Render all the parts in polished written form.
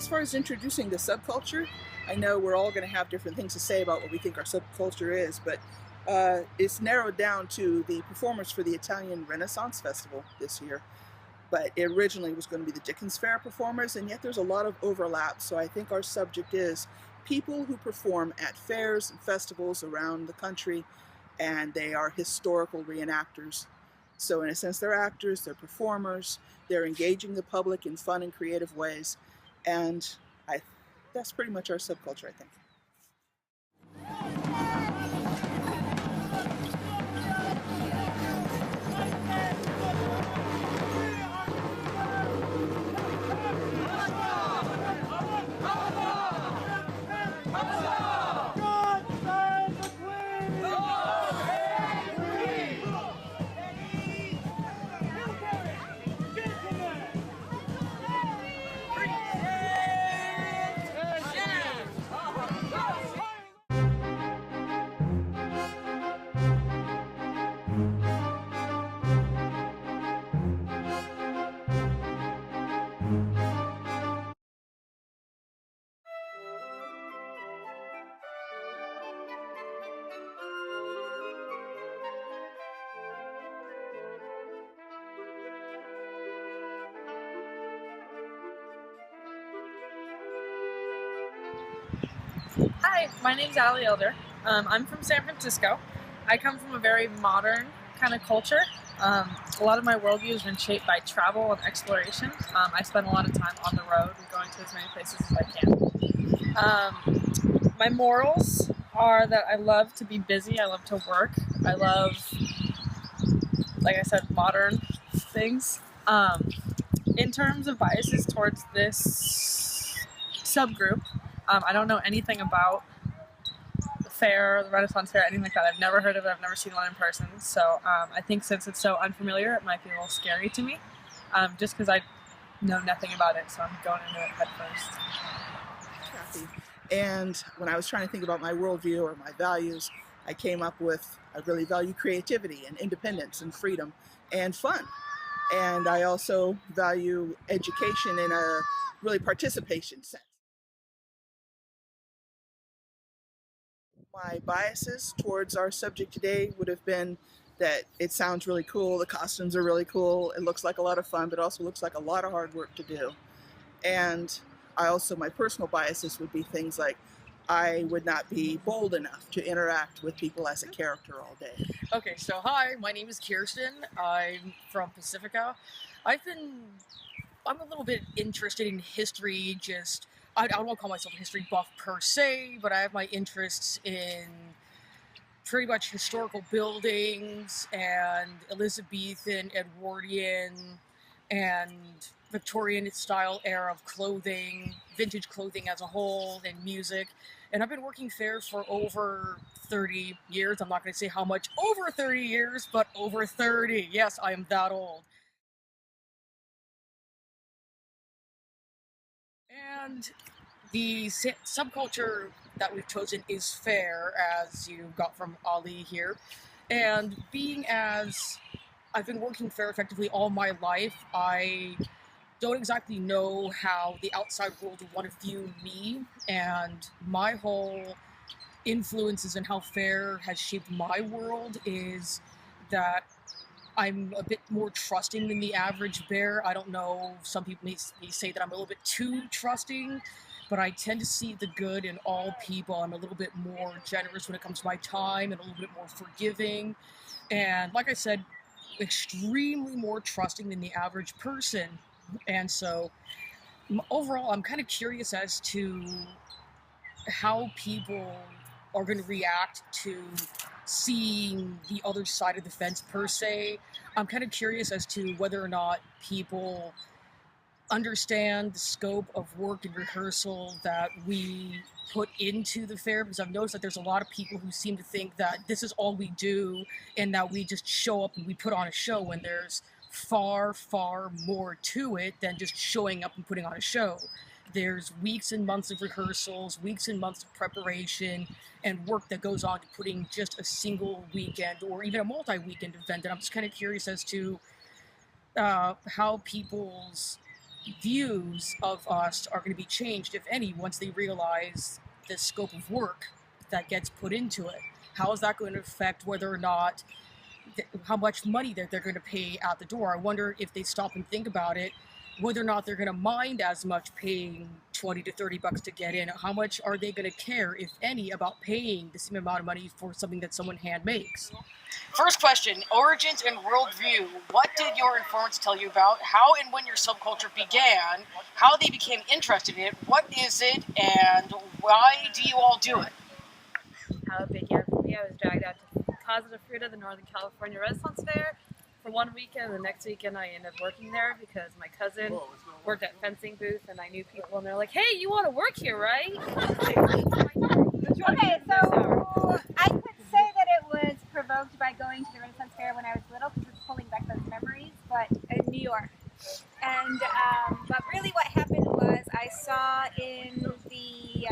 as far as introducing the subculture, I know we're all going to have different things to say about what we think our subculture is, but it's narrowed down to the performers for the Italian Renaissance Festival this year. But it originally was going to be the Renaissance Faire performers, and yet there's a lot of overlap. So I think our subject is people who perform at fairs and festivals around the country, and they are historical reenactors. So in a sense, they're actors, they're performers, they're engaging the public in fun and creative ways. And that's pretty much our subculture, I think. Hi, my name's Allie Elder. I'm from San Francisco. I come from a very modern kind of culture. A lot of my worldview has been shaped by travel and exploration. I spend a lot of time on the road and going to as many places as I can. My morals are that I love to be busy, I love to work, I love, like I said, modern things. In terms of biases towards this subgroup, I don't know anything about the fair, the Renaissance Fair, anything like that. I've never heard of it. I've never seen one in person. So I think since it's so unfamiliar, it might be a little scary to me, just because I know nothing about it. So I'm going into it head first. And when I was trying to think about my worldview or my values, I came up with I really value creativity and independence and freedom and fun. And I also value education in a really participation sense. My biases towards our subject today would have been that it sounds really cool, the costumes are really cool, it looks like a lot of fun, but also looks like a lot of hard work to do. And my personal biases would be things like I would not be bold enough to interact with people as a character all day. Okay, so hi, my name is Kirsten. I'm from Pacifica. I'm a little bit interested in history, I don't want to call myself a history buff per se, but I have my interests in pretty much historical buildings and Elizabethan, Edwardian, and Victorian style era of clothing, vintage clothing as a whole, and music. And I've been working fair for over 30 years. I'm not going to say how much over 30 years, but over 30. Yes, I am that old. And the subculture that we've chosen is fair, as you got from Ali here. And being as I've been working fair effectively all my life, I don't exactly know how the outside world would want to view me, and my whole influences and how fair has shaped my world is that I'm a bit more trusting than the average bear. I don't know, some people may say that I'm a little bit too trusting, but I tend to see the good in all people. I'm a little bit more generous when it comes to my time and a little bit more forgiving. And like I said, extremely more trusting than the average person. And so overall, I'm kind of curious as to how people are going to react to seeing the other side of the fence per se. I'm kind of curious as to whether or not people understand the scope of work and rehearsal that we put into the fair, because I've noticed that there's a lot of people who seem to think that this is all we do and that we just show up and we put on a show, when there's far, far more to it than just showing up and putting on a show. There's weeks and months of rehearsals, weeks and months of preparation, and work that goes on to putting just a single weekend or even a multi-weekend event. And I'm just kind of curious as to how people's views of us are going to be changed, if any, once they realize the scope of work that gets put into it? How is that going to affect whether or not, how much money that they're going to pay at the door? I wonder if they stop and think about it, whether or not they're going to mind as much paying 20 to 30 bucks to get in. How much are they going to care, if any, about paying the same amount of money for something that someone hand makes? First question, origins and worldview. What did your informants tell you about how and when your subculture began, how they became interested in it, what is it, and why do you all do it? How it began for me, I was dragged out to Casa de Fruta, the Northern California Renaissance Fair, for one weekend. The next weekend I ended up working there because my cousin worked at fencing booth and I knew people and they're like, hey, you want to work here, right? Okay, so I could say that it was provoked by going to the Renaissance Fair when I was little because it's pulling back those memories, but in New York. And but really what happened was I saw in the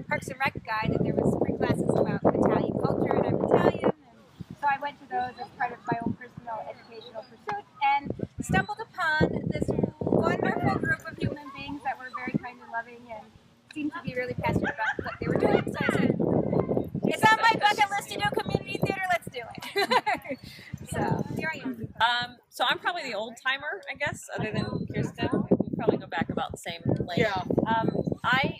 Parks and Rec guide that there was free classes about Italian culture, and I'm Italian, and so I went to those as part of my own personal educational pursuit and stumbled upon this wonderful group of human beings that were very kind and loving and seemed to be really passionate about what they were doing. So I said, it's on my bucket list to do community theater, let's do it. So here I am. So I'm probably the old timer, I guess, other than Kirsten. We probably go back about the same lane. Yeah. I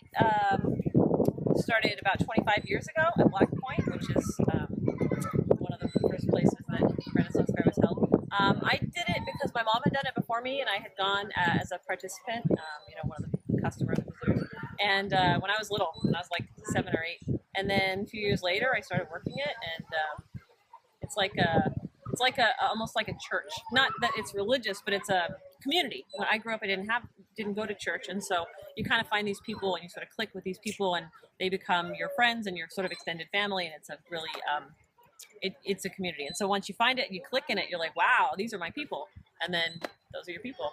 started about 25 years ago at Black Point, which is one of the first places that Renaissance Fair was held. I did it because my mom had done it before me, and I had gone as a participant, one of the customers, visitors. And when I was little, when I was like 7 or 8, and then a few years later, I started working it, and it's like almost like a church. Not that it's religious, but it's a community. When I grew up, I didn't go to church, and so you kind of find these people, and you sort of click with these people, and they become your friends and your sort of extended family, and it's a really it's a community. And so once you find it, and you click in it, you're like, wow, these are my people, and then those are your people.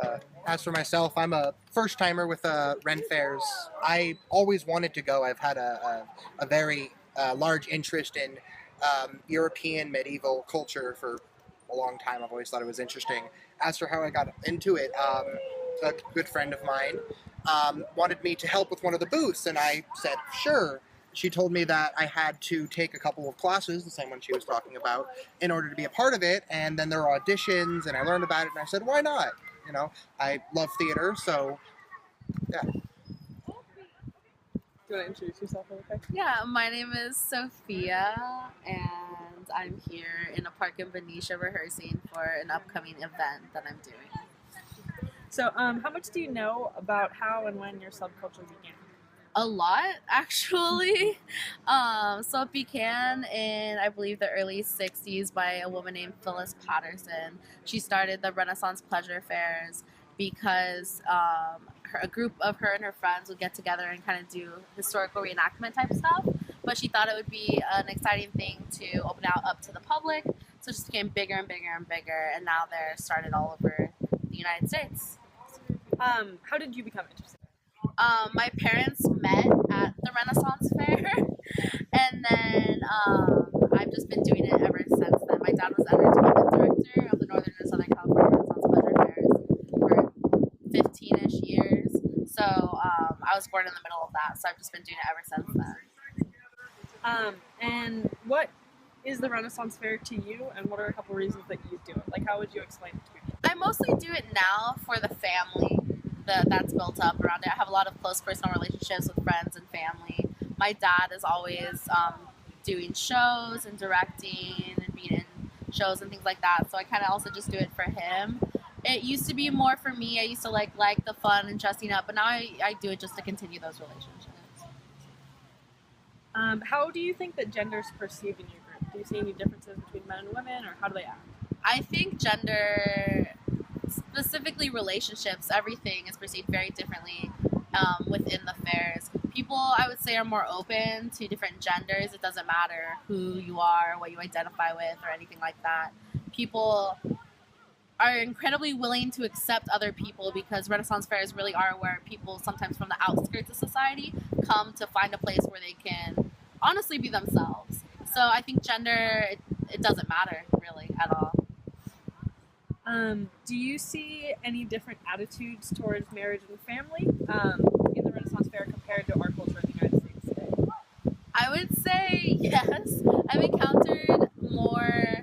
So. As for myself, I'm a first timer with Ren Fairs. I always wanted to go. I've had a very large interest in European medieval culture for a long time. I've always thought it was interesting. As for how I got into it, a good friend of mine wanted me to help with one of the booths, and I said, sure. She told me that I had to take a couple of classes, the same one she was talking about, in order to be a part of it, and then there are auditions, and I learned about it, and I said, why not? You know, I love theater, so yeah. Do you want to introduce yourself real quick? Yeah, my name is Sophia, and I'm here in a park in Benicia rehearsing for an upcoming event that I'm doing. So, how much do you know about how and when your subculture began? A lot, actually. So it began in, I believe, the early 60s by a woman named Phyllis Patterson. She started the Renaissance Pleasure Fairs because a group of her and her friends would get together and kind of do historical reenactment type stuff. But she thought it would be an exciting thing to open out up to the public. So it just became bigger and bigger and bigger. And now they're started all over the United States. How did you become interested? My parents met at the Renaissance Fair, and then I've just been doing it ever since then. My dad was entertainment director of the Northern and Southern California Renaissance Pleasure Fairs for 15-ish years, so I was born in the middle of that, so I've just been doing it ever since then. And what is the Renaissance Fair to you, and what are a couple reasons that you do it? Like, how would you explain it to people? I mostly do it now for the family that's built up around it. I have a lot of close personal relationships with friends and family. My dad is always doing shows and directing and being in shows and things like that, so I kind of also just do it for him. It used to be more for me. I used to like the fun and dressing up, but now I do it just to continue those relationships. How do you think that gender is perceived in your group? Do you see any differences between men and women, or how do they act? I think gender, specifically relationships, everything is perceived very differently within the fairs. People, I would say, are more open to different genders. It doesn't matter who you are, what you identify with, or anything like that. People are incredibly willing to accept other people because Renaissance fairs really are where people sometimes from the outskirts of society come to find a place where they can honestly be themselves. So I think gender, it doesn't matter really at all. Do you see any different attitudes towards marriage and family in the Renaissance Fair compared to our culture in the United States today? I would say yes. I've encountered more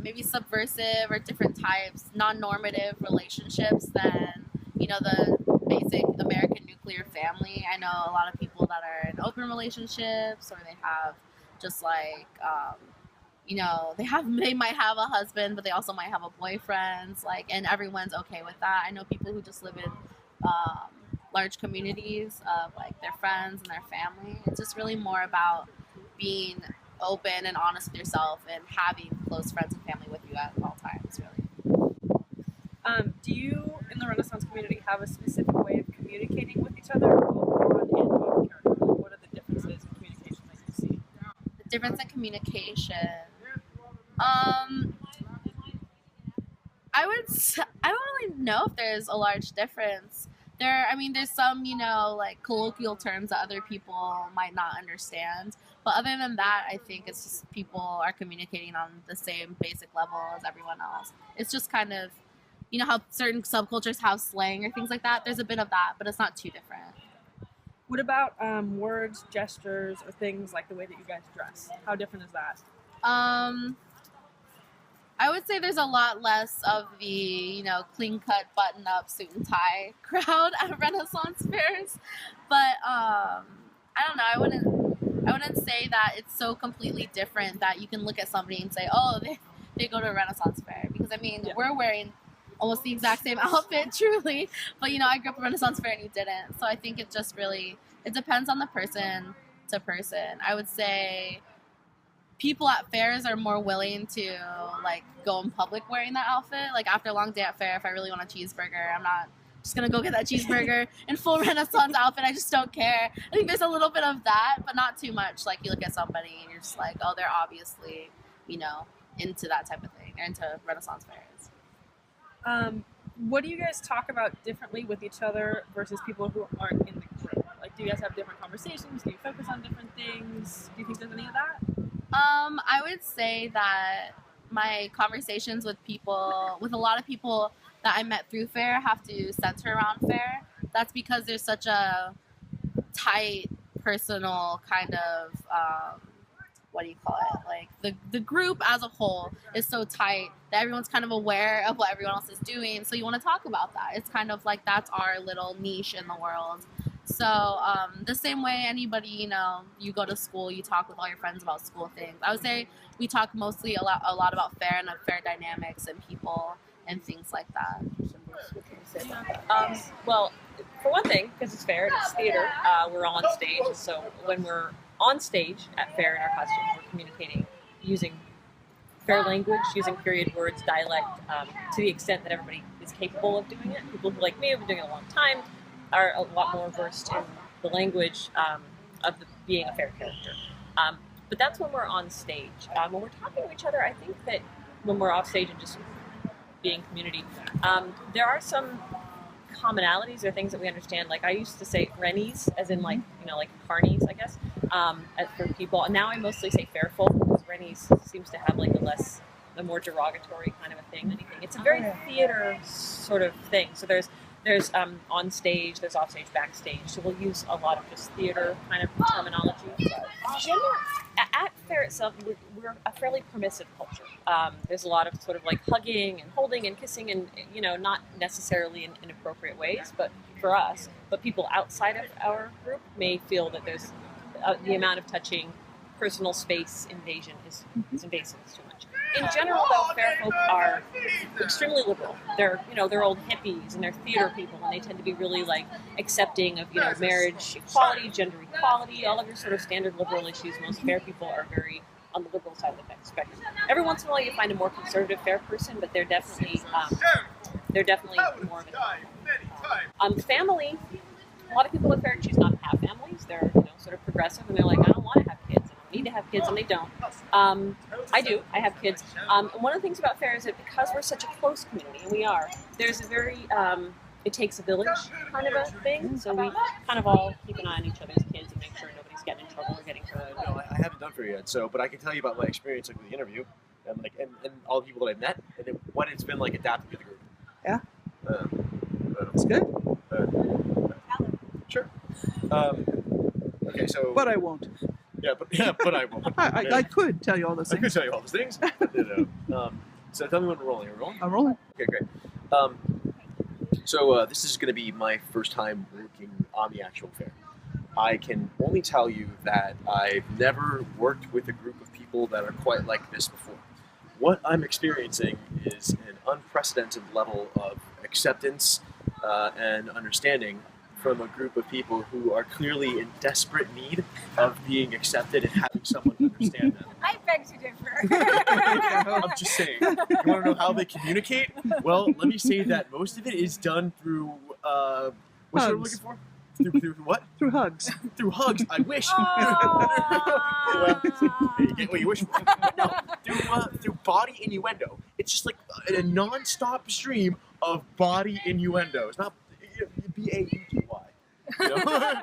maybe subversive or different types, non-normative relationships than, the basic American nuclear family. I know a lot of people that are in open relationships, or they have just like, they might have a husband, but they also might have a boyfriend, and everyone's okay with that. I know people who just live in large communities of like their friends and their family. It's just really more about being open and honest with yourself and having close friends and family with you at all times, really. Do you, in the Renaissance community, have a specific way of communicating with each other, both on and off camera? What are the differences in communication that you see? The difference in communication. I don't really know if there's a large difference. There's some, like colloquial terms that other people might not understand. But other than that, I think it's just people are communicating on the same basic level as everyone else. It's just kind of, how certain subcultures have slang or things like that. There's a bit of that, but it's not too different. What about words, gestures, or things like the way that you guys dress? How different is that? I would say there's a lot less of the, clean-cut, button-up, suit and tie crowd at Renaissance fairs. But I don't know. I wouldn't say that it's so completely different that you can look at somebody and say, oh, they go to a Renaissance fair. Because we're wearing almost the exact same outfit, truly. But I grew up at Renaissance fair and you didn't. So I think it just really depends on the person to person. I would say people at fairs are more willing to go in public wearing that outfit. Like after a long day at fair, if I really want a cheeseburger, I'm not just gonna go get that cheeseburger in full Renaissance outfit. I just don't care. I think there's a little bit of that, but not too much. Like you look at somebody and you're just like, oh, they're obviously, into that type of thing. They're into Renaissance fairs. What do you guys talk about differently with each other versus people who aren't in the group? Like, do you guys have different conversations? Do you focus on different things? Do you think there's any of that? I would say that my conversations with a lot of people that I met through fair have to center around fair. That's because there's such a tight, personal kind of, the group as a whole is so tight that everyone's kind of aware of what everyone else is doing. So you want to talk about that. It's kind of like that's our little niche in the world. So the same way anybody, you go to school, you talk with all your friends about school things. I would say we talk mostly a lot about fair and fair dynamics and people and things like that. Well, for one thing, because it's fair and it's theater, we're all on stage. So when we're on stage at fair in our costumes, we're communicating using fair language, using period words, dialect, to the extent that everybody is capable of doing it. People who, like me, have been doing it a long time, are a lot more versed in the language of being a fair character. But that's when we're on stage. When we're talking to each other, I think that when we're off stage and just being community, there are some commonalities or things that we understand. Like I used to say rennies, as in like carnies, I guess, for people. And now I mostly say fair folk, because rennies seems to have like a more derogatory kind of a thing than anything. It's a very theater sort of thing. So there's on stage, there's off stage, backstage. So we'll use a lot of just theater kind of terminology. At fair itself, we're a fairly permissive culture. There's a lot of sort of like hugging and holding and kissing, and not necessarily in inappropriate ways, but for us. But people outside of our group may feel that there's the amount of touching, personal space invasion is invasive. It's too much. In general, though, fair folk are extremely liberal. They're old hippies and they're theater people, and they tend to be really like accepting of marriage equality, gender equality, all of your sort of standard liberal issues. Most fair people are very on the liberal side of the spectrum. Every once in a while, you find a more conservative fair person, but they're definitely more of a family. A lot of people at fair choose not to have families. They're sort of progressive, and they're like, I don't want to have kids. Need to have kids, and they don't. I do. I have kids. And one of the things about fair is that because we're such a close community, and we are, there's a very it takes a village kind of a thing. So we kind of all keep an eye on each other's kids and make sure nobody's getting in trouble or getting hurt. No, I haven't done fair yet. But I can tell you about my experience with the interview. and and all the people that I've met, and then what it's been like adapting to the group. Yeah. That's good. Sure. Okay, so. But I won't. But I won't. I could tell you all those I things. could tell you all those things. So tell me when we're rolling. Are we rolling? I'm rolling. Okay, great. So this is going to be my first time working on the actual fair. I can only tell you that I've never worked with a group of people that are quite like this before. What I'm experiencing is an unprecedented level of acceptance and understanding from a group of people who are clearly in desperate need of being accepted and having someone understand them. I beg to differ. I'm just saying. You want to know how they communicate? Well, let me say that most of it is done through what's the word I'm looking for? Through what? Through hugs. Through hugs. I wish. You get what you wish for. No, through body innuendo. It's just like a non-stop stream of body innuendo. It's not B-A-U-T-Y. You know?